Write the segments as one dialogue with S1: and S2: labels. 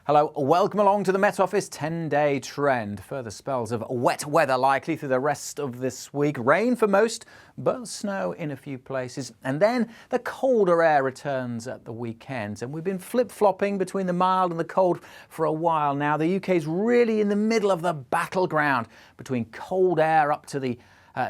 S1: Hello, welcome along to the Met Office 10-day trend. Further spells of wet weather likely through the rest of this week. Rain for most, but snow in a few places. And then the colder air returns at the weekend. And we've been flip-flopping between the mild and the cold for a while now. The UK is really in the middle of the battleground between cold air up to the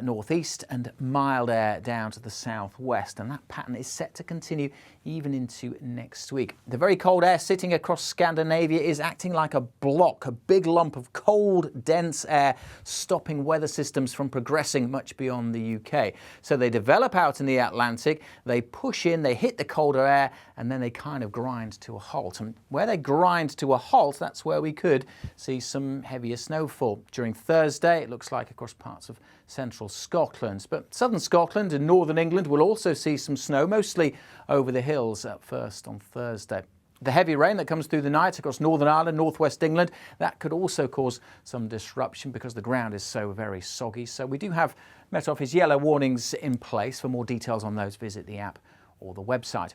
S1: northeast and mild air down to the southwest, and that pattern is set to continue even into next week. The very cold air sitting across Scandinavia is acting like a block, a big lump of cold, dense air, stopping weather systems from progressing much beyond the UK. So they develop out in the Atlantic, they push in, they hit the colder air, and then they kind of grind to a halt. And where they grind to a halt, that's where we could see some heavier snowfall. During Thursday, it looks like across parts of central Scotland, but southern Scotland and northern England will also see some snow, mostly over the hills at first on Thursday. The heavy rain that comes through the night across Northern Ireland, northwest England, that could also cause some disruption because the ground is so very soggy. So we do have Met Office yellow warnings in place. For more details on those, visit the app or the website.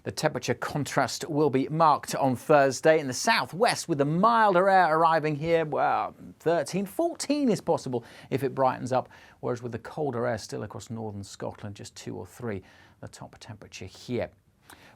S1: The temperature contrast will be marked on Thursday in the southwest with the milder air arriving here. Well, 13, 14 is possible if it brightens up, whereas with the colder air still across northern Scotland, just 2 or 3, the top temperature here.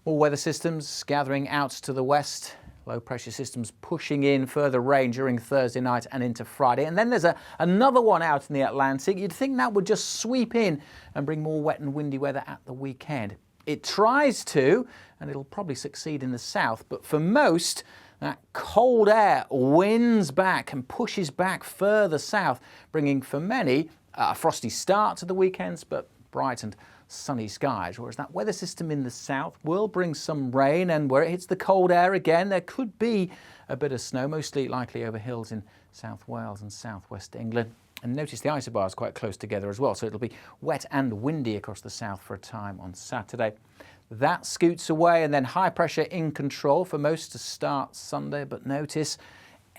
S1: More weather systems gathering out to the west. Low pressure systems pushing in further rain during Thursday night and into Friday. And then there's another one out in the Atlantic. You'd think that would just sweep in and bring more wet and windy weather at the weekend. It tries to, and it'll probably succeed in the south, but for most, that cold air wins back and pushes back further south, bringing for many a frosty start to the weekends, but bright and sunny skies, whereas that weather system in the south will bring some rain, and where it hits the cold air again, there could be a bit of snow, mostly likely over hills in South Wales and southwest England. And notice the isobars quite close together as well, so it'll be wet and windy across the south for a time on Saturday. That scoots away, and then high pressure in control for most to start Sunday, but notice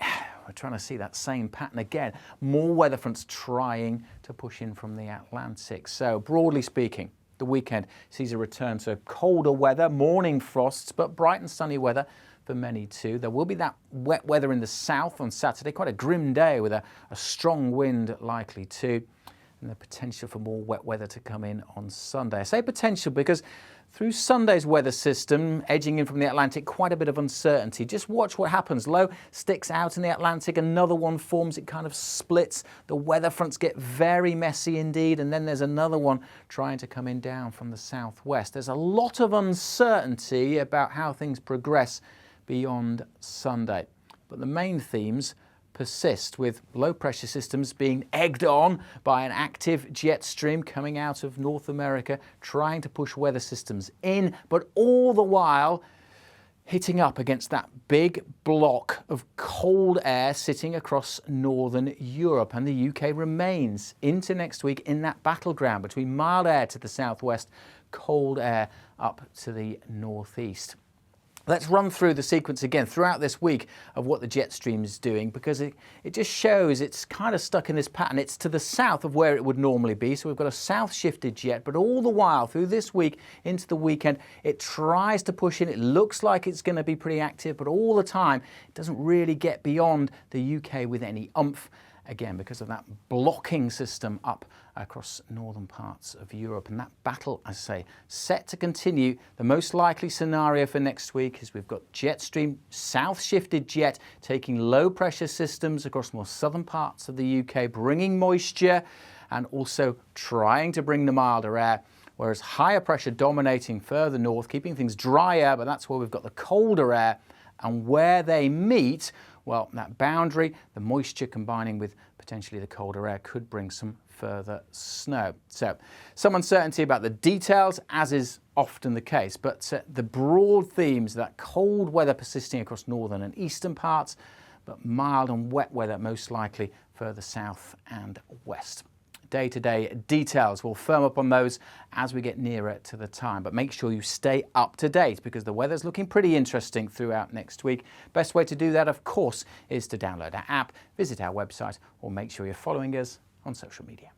S1: we're trying to see that same pattern again. More weather fronts trying to push in from the Atlantic. So broadly speaking, the weekend sees a return to colder weather, morning frosts, but bright and sunny weather for many too. There will be that wet weather in the south on Saturday, quite a grim day with a strong wind likely too, and the potential for more wet weather to come in on Sunday. I say potential because through Sunday's weather system, edging in from the Atlantic, quite a bit of uncertainty. Just watch what happens. Low sticks out in the Atlantic, another one forms, it kind of splits. The weather fronts get very messy indeed, and then there's another one trying to come in down from the southwest. There's a lot of uncertainty about how things progress beyond Sunday. But the main themes persist, with low pressure systems being egged on by an active jet stream coming out of North America, trying to push weather systems in, but all the while hitting up against that big block of cold air sitting across northern Europe. And the UK remains into next week in that battleground between mild air to the southwest, cold air up to the northeast. Let's run through the sequence again throughout this week of what the jet stream is doing, because it just shows it's kind of stuck in this pattern. It's to the south of where it would normally be, so we've got a south shifted jet, but all the while through this week into the weekend it tries to push in. It looks like it's going to be pretty active, but all the time it doesn't really get beyond the UK with any oomph, again because of that blocking system up across northern parts of Europe. And that battle, I say, set to continue. The most likely scenario for next week is we've got jet stream, south shifted jet, taking low pressure systems across more southern parts of the UK, bringing moisture and also trying to bring the milder air, whereas higher pressure dominating further north, keeping things drier, but that's where we've got the colder air. And where they meet, well, that boundary, the moisture combining with potentially the colder air, could bring some further snow. So some uncertainty about the details, as is often the case, but the broad themes, that cold weather persisting across northern and eastern parts, but mild and wet weather most likely further south and west. Day-to-day details, we'll firm up on those as we get nearer to the time, but make sure you stay up to date because the weather's looking pretty interesting throughout next week. Best way to do that, of course, is to download our app, visit our website, or make sure you're following us on social media.